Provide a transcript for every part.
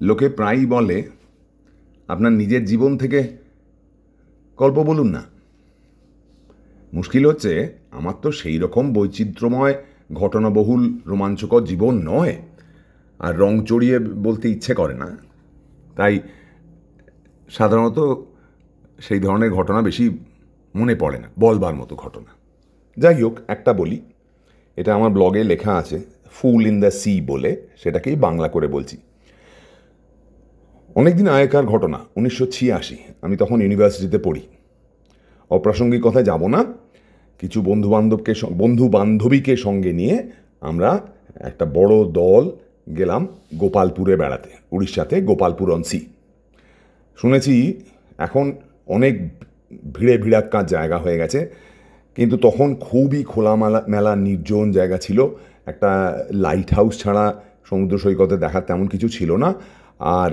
লোকে প্রায়ই বলে আপনার নিজের জীবন থেকে গল্প বলুন না। মুশকিল হচ্ছে আমার তো সেই রকম বৈচিত্র্যময় ঘটনাবহুল রোমাঞ্চকর জীবন নয়, আর রং চড়িয়ে বলতে ইচ্ছে করে না। তাই সাধারণত সেই ধরনের ঘটনা বেশি মনে পড়ে না, বলবার মতো ঘটনা। যাই হোক, একটা বলি, এটা আমার ব্লগে লেখা আছে, ফুল ইন দ্য সি বলে, সেটাকেই বাংলা করে বলছি। অনেকদিন আগেকার ঘটনা, 1986। আমি তখন ইউনিভার্সিটিতে পড়ি। অপ্রাসঙ্গিক কথায় যাব না। কিছু বন্ধু বান্ধবীকে সঙ্গে নিয়ে আমরা একটা বড় দল গেলাম গোপালপুরে বেড়াতে, উড়িষ্যাতে গোপালপুর অন সি। শুনেছি এখন অনেক ভিড়াক্কার জায়গা হয়ে গেছে, কিন্তু তখন খুবই খোলামেলা নির্জন জায়গা ছিল। একটা লাইট হাউস ছাড়া সমুদ্র সৈকতে দেখার তেমন কিছু ছিল না। আর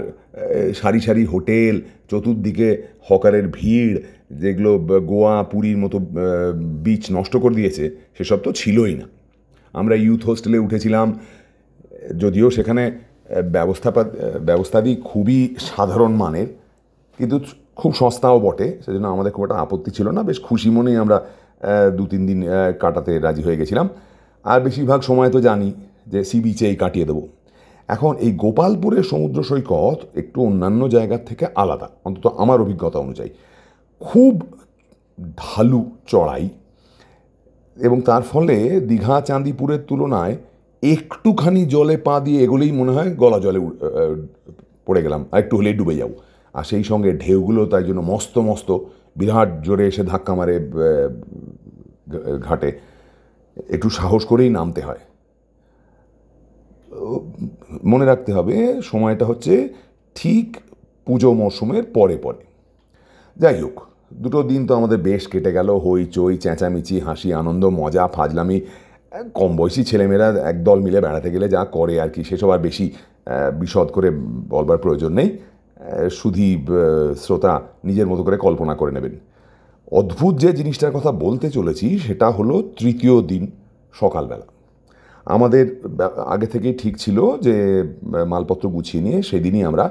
সারি সারি হোটেল, চতুর্দিকে হকারের ভিড়, যেগুলো গোয়া পুরীর মতো বিচ নষ্ট করে দিয়েছে, সেসব তো ছিলই না। আমরা ইউথ হোস্টেলে উঠেছিলাম, যদিও সেখানে ব্যবস্থাদি খুবই সাধারণ মানের, কিন্তু খুব সস্তাও বটে, সেজন্য আমাদের খুব একটা আপত্তি ছিল না। বেশ খুশি মনেই আমরা 2-3 দিন কাটাতে রাজি হয়ে গেছিলাম। আর বেশিরভাগ সময় তো জানি যে সি বিচেই কাটিয়ে দেবো। এখন এই গোপালপুরের সমুদ্র সৈকত একটু অন্যান্য জায়গার থেকে আলাদা, অন্তত আমার অভিজ্ঞতা অনুযায়ী। খুব ঢালু চড়াই, এবং তার ফলে দীঘা চাঁদিপুরের তুলনায় একটুখানি জলে পা দিয়ে এগোলেই মনে হয় গলা জলে পড়ে গেলাম, আর একটু হলেই ডুবে যাও। আর সেই সঙ্গে ঢেউগুলো তাই জন্য মস্ত মস্ত, বিরাট জোরে এসে ধাক্কা মারে ঘাটে। একটু সাহস করেই নামতে হয়। মনে রাখতে হবে সময়টা হচ্ছে ঠিক পুজো মরশুমের পরে পরে। যাই হোক, 2 দিন তো আমাদের বেশ কেটে গেল, হইচই, চেঁচামেচি, হাসি, আনন্দ, মজা, ফাজলামি। কম বয়সী ছেলেমেয়েরা একদল মিলে বেড়াতে গেলে যা করে আর কি, সেসব আর বেশি বিশদ করে বলবার প্রয়োজন নেই। শুধু শ্রোতা নিজের মতো করে কল্পনা করে নেবেন। অদ্ভুত যে জিনিসটার কথা বলতে চলেছি সেটা হলো তৃতীয় দিন সকালবেলা। আমাদের আগে থেকেই ঠিক ছিল যে মালপত্র গুছিয়ে নিয়ে সেদিনই আমরা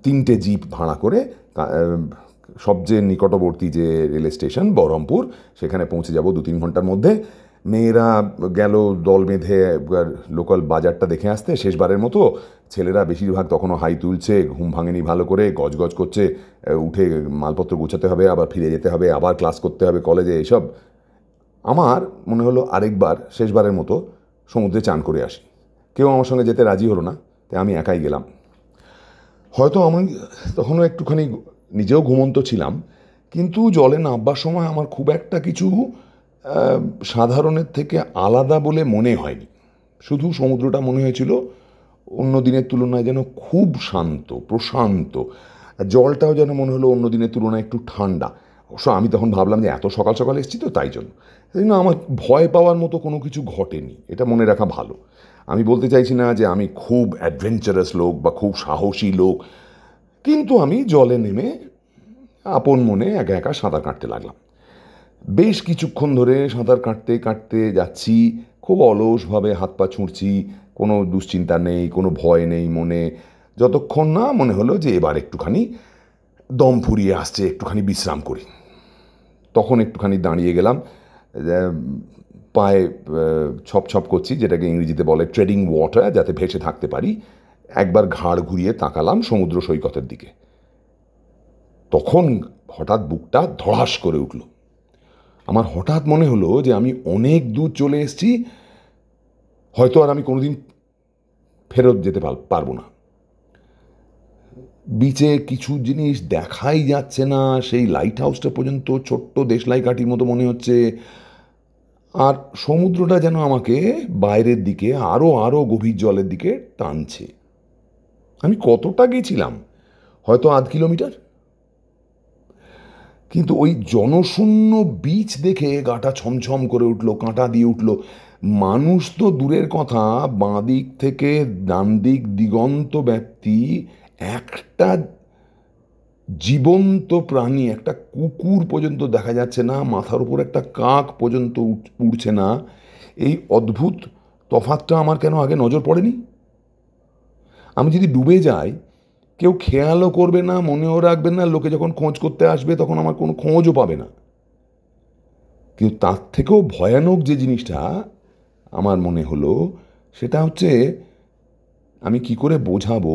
3টে জিপ ভাড়া করে সবচেয়ে নিকটবর্তী যে রেল স্টেশন বহরমপুর, সেখানে পৌঁছে যাব 2-3 ঘন্টার মধ্যে। মেয়েরা গেল দল বেঁধে লোকাল বাজারটা দেখে আসতে শেষবারের মতো। ছেলেরা বেশিরভাগ তখনও হাই তুলছে, ঘুম ভাঙেনি ভালো করে, গজগজ করছে, উঠে মালপত্র গুছাতে হবে, আবার ফিরে যেতে হবে, আবার ক্লাস করতে হবে কলেজে, এইসব। আমার মনে হলো আরেকবার শেষবারের মতো সমুদ্রে চান করে আসি। কেউ আমার সঙ্গে যেতে রাজি হলো না, তাই আমি একাই গেলাম। হয়তো আমি তখনও একটুখানি নিজেও ঘুমন্ত ছিলাম, কিন্তু জলে নামবার সময় আমার খুব একটা কিছু সাধারণের থেকে আলাদা বলে মনে হয়নি। শুধু সমুদ্রটা মনে হয়েছিল অন্য দিনের তুলনায় যেন খুব শান্ত, প্রশান্ত। জলটাও যেন মনে হলো অন্য দিনের তুলনায় একটু ঠান্ডা। অবশ্য আমি তখন ভাবলাম যে এত সকাল সকাল এসেছি তো, তাই জন্য আমার ভয় পাওয়ার মতো কোনো কিছু ঘটেনি, এটা মনে রাখা ভালো। আমি বলতে চাইছি না যে আমি খুব অ্যাডভেঞ্চারাস লোক বা খুব সাহসী লোক, কিন্তু আমি জলে নেমে আপন মনে একা একা সাঁতার কাটতে লাগলাম। বেশ কিছুক্ষণ ধরে সাঁতার কাটতে কাটতে যাচ্ছি, খুব অলসভাবে হাত পা ছুঁড়ছি, কোনো দুশ্চিন্তা নেই, কোনো ভয় নেই মনে, যতক্ষণ না মনে হলো যে এবার একটুখানি দম ফুরিয়ে আসছে, একটুখানি বিশ্রাম করি। তখন একটুখানি দাঁড়িয়ে গেলাম, পায়ে ছপ ছপ করছি, যেটাকে ইংরেজিতে বলে ট্রেডিং ওয়াটার, যাতে ভেসে থাকতে পারি। একবার ঘাড় ঘুরিয়ে তাকালাম সমুদ্র সৈকতের দিকে। তখন হঠাৎ বুকটা ধড়াস করে উঠল। আমার হঠাৎ মনে হলো যে আমি অনেক দূর চলে এসেছি, হয়তো আর আমি কোনোদিন ফেরত যেতে পারবো না। বিচে কিছু জিনিস দেখাই যাচ্ছে না, সেই লাইট হাউসটা পর্যন্ত ছোট্ট দেশলাই কাঠির মতো মনে হচ্ছে। আর সমুদ্রটা যেন আমাকে বাইরের দিকে, আরও আরও গভীর জলের দিকে টানছে। আমি কতটা গেছিলাম, হয়তো 0.5 কিলোমিটার। কিন্তু ওই জনশূন্য বিচ দেখে গাটা ছমছম করে উঠল, কাঁটা দিয়ে উঠল। মানুষ তো দূরের কথা, বাঁ দিক থেকে ডান দিক দিগন্ত ব্যাপ্তি একটা জীবন্ত প্রাণী, একটা কুকুর পর্যন্ত দেখা যাচ্ছে না, মাথার উপর একটা কাক পর্যন্ত উড়ছে না। এই অদ্ভুত তফাৎটা আমার কেন আগে নজর পড়েনি? আমি যদি ডুবে যাই, কেউ খেয়ালও করবে না, মনেও রাখবে না, লোকে যখন খোঁজ করতে আসবে তখন আমার কোনো খোঁজও পাবে না। কিন্তু তার থেকেও ভয়ানক যে জিনিসটা আমার মনে হলো, সেটা হচ্ছে, আমি কি করে বোঝাবো,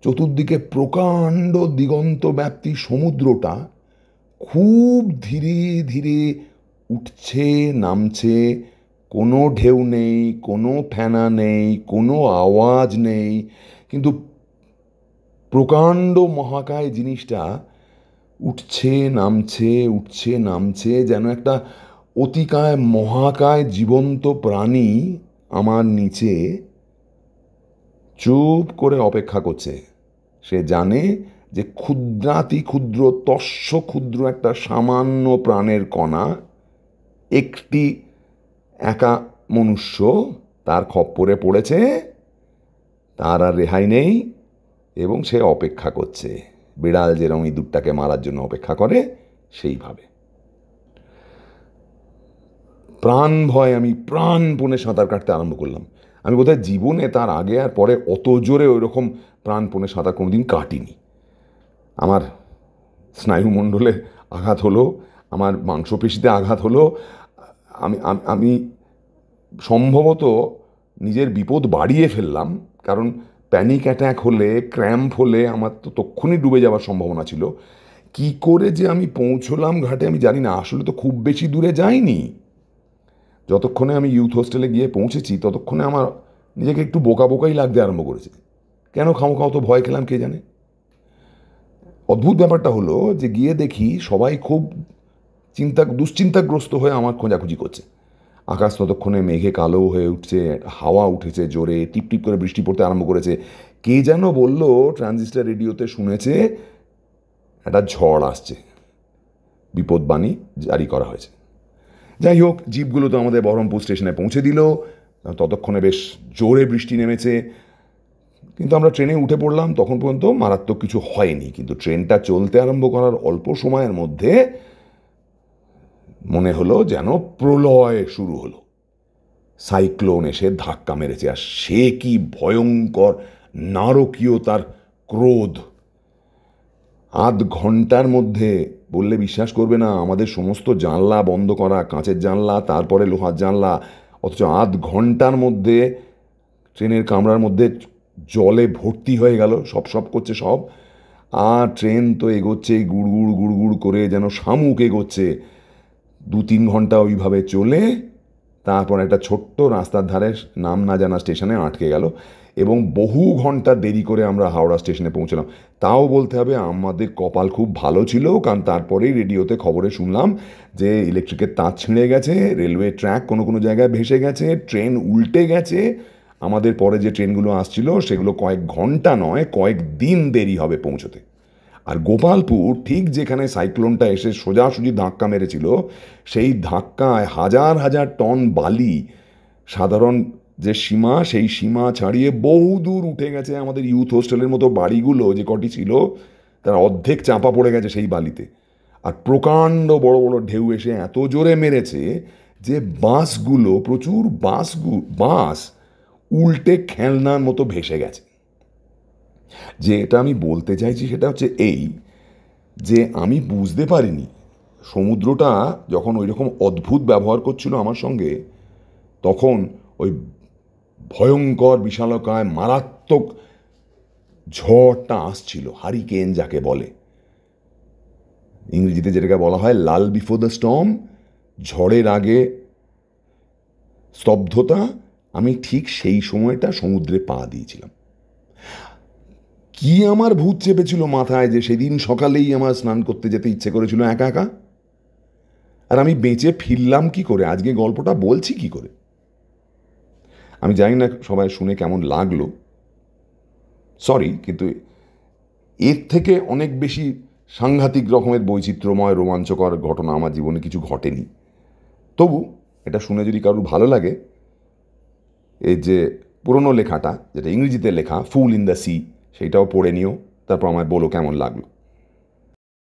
চতুর্দিকে প্রকাণ্ড দিগন্ত ব্যাপ্তি সমুদ্রটা খুব ধীরে ধীরে উঠছে নামছে, কোনো ঢেউ নেই, কোনো ফেনা নেই, কোনো আওয়াজ নেই, কিন্তু প্রকাণ্ড মহাকায় জিনিসটা উঠছে নামছে, যেন একটা অতিকায় মহাকায় জীবন্ত প্রাণী আমার নিচে চুপ করে অপেক্ষা করছে। সে জানে যে ক্ষুদ্রাতি ক্ষুদ্র, তস্য ক্ষুদ্র একটা সামান্য প্রাণের কণা, একটি একা মনুষ্য তার খপ্পরে পড়েছে, তার আর রেহাই নেই, এবং সে অপেক্ষা করছে। বিড়াল যেরকম ইঁদুরটাকে মারার জন্য অপেক্ষা করে, সেইভাবে প্রাণ ভয় আমি প্রাণপণে সাঁতার কাটতে আরম্ভ করলাম। আমি বোধহয় জীবনে তার আগে আর পরে অত জোরে ওইরকম প্রাণপণে সাঁতার কোনোদিন কাটিনি। আমার স্নায়ুমণ্ডলে আঘাত হলো, আমার মাংসপেশিতে আঘাত হলো, আমি আমি সম্ভবত নিজের বিপদ বাড়িয়ে ফেললাম, কারণ প্যানিক অ্যাট্যাক হলে, ক্র্যাম্প হলে আমার তো তক্ষুনি ডুবে যাওয়ার সম্ভাবনা ছিল। কি করে যে আমি পৌঁছলাম ঘাটে আমি জানি না। আসলে তো খুব বেশি দূরে যাইনি। যতক্ষণে আমি ইউথ হোস্টেলে গিয়ে পৌঁছেছি ততক্ষণে আমার নিজেকে একটু বোকা বোকাই লাগতে আরম্ভ করেছে। কেন খামোখা অত ভয় খেলাম কে জানে। অদ্ভুত ব্যাপারটা হলো যে গিয়ে দেখি সবাই খুব দুশ্চিন্তাগ্রস্ত হয়ে আমার খোঁজাখুঁজি করছে। আকাশ ততক্ষণে মেঘে কালো হয়ে উঠছে, হাওয়া উঠেছে জোরে, টিপটিপ করে বৃষ্টি পড়তে আরম্ভ করেছে। কে যেন বলল, ট্রানজিস্টার রেডিওতে শুনেছে একটা ঝড় আসছে, বিপদবাণী জারি করা হয়েছে। যাই হোক, জিপগুলো তো আমাদের বহরমপুর স্টেশনে পৌঁছে দিল। ততক্ষণে বেশ জোরে বৃষ্টি নেমেছে, কিন্তু আমরা ট্রেনে উঠে পড়লাম। তখন পর্যন্ত মারাত্মক কিছু হয়নি, কিন্তু ট্রেনটা চলতে আরম্ভ করার অল্প সময়ের মধ্যে মনে হলো যেন প্রলয় শুরু হলো। সাইক্লোন এসে ধাক্কা মেরেছে, আর সে কি ভয়ঙ্কর নারকীয় তার ক্রোধ। আধ ঘন্টার মধ্যে, বললে বিশ্বাস করবে না, আমাদের সমস্ত জানলা বন্ধ করা, কাঁচের জানলা, তারপরে লোহার জানলা, অথচ আধ ঘন্টার মধ্যে ট্রেনের কামরার মধ্যে জলে ভর্তি হয়ে গেল, সব করছে সব। আর ট্রেন তো এগোচ্ছে গুড়গুড় গুড়গুড় করে, যেন শামুক এগোচ্ছে। 2-3 ঘন্টা ওইভাবে চলে তারপর একটা ছোট্ট রাস্তার ধারে নাম না জানা স্টেশনে আটকে গেল, এবং বহু ঘন্টা দেরি করে আমরা হাওড়া স্টেশনে পৌঁছলাম। তাও বলতে হবে আমাদের কপাল খুব ভালো ছিল, কারণ তারপরেই রেডিওতে খবরে শুনলাম যে ইলেকট্রিকের তার ছিঁড়ে গেছে, রেলওয়ে ট্র্যাক কোনো জায়গায় ভেসে গেছে, ট্রেন উল্টে গেছে। আমাদের পরে যে ট্রেনগুলো আসছিল সেগুলো কয়েক ঘন্টা নয়, কয়েক দিন দেরি হবে পৌঁছতে। আর গোপালপুর ঠিক যেখানে সাইক্লোনটা এসে সোজাসুজি ধাক্কা মেরেছিল, সেই ধাক্কায় হাজার হাজার টন বালি সাধারণ যে সীমা, সেই সীমা ছাড়িয়ে বহু দূর উঠে গেছে। আমাদের ইউথ হোস্টেলের মতো বাড়িগুলো যে কটি ছিল, তারা অর্ধেক চাপা পড়ে গেছে সেই বালিতে। আর প্রকাণ্ড বড় বড় ঢেউ এসে এত জোরে মেরেছে যে বাসগুলো, প্রচুর বাস উল্টে খেলনার মতো ভেসে গেছে। যে এটা আমি বলতে চাইছি সেটা হচ্ছে এই, যে আমি বুঝতে পারিনি সমুদ্রটা যখন ওই রকম অদ্ভুত ব্যবহার করছিল আমার সঙ্গে, তখন ওই ভয়ঙ্কর বিশালকায় মারাত্মক ঝড়টা আসছিল, হারিকেন যাকে বলে, ইংরেজিতে যেটাকে বলা হয় লাল বিফোর দ্য স্টর্ম, ঝড়ের আগে স্তব্ধতা। আমি ঠিক সেই সময়টা সমুদ্রে পা দিয়েছিলাম। কি আমার ভূত চেপেছিল মাথায় যে সেদিন সকালেই আমার স্নান করতে যেতে ইচ্ছে করেছিল একা একা, আর আমি বেঁচে ফিরলাম কি করে, আজকে গল্পটা বলছি কি করে। আমি জানি না সবাই শুনে কেমন লাগলো, সরি, কিন্তু এর থেকে অনেক বেশি সাংঘাতিক রকমের বৈচিত্র্যময় রোমাঞ্চকর ঘটনা আমার জীবনে কিছু ঘটেনি। তবু এটা শুনে যদি কারোর ভালো লাগে, এই যে পুরনো লেখাটা যেটা ইংরেজিতে লেখা ফুল ইন দ্য সি, সেইটাও পড়ে নিও, তারপর আমায় বলো কেমন লাগলো।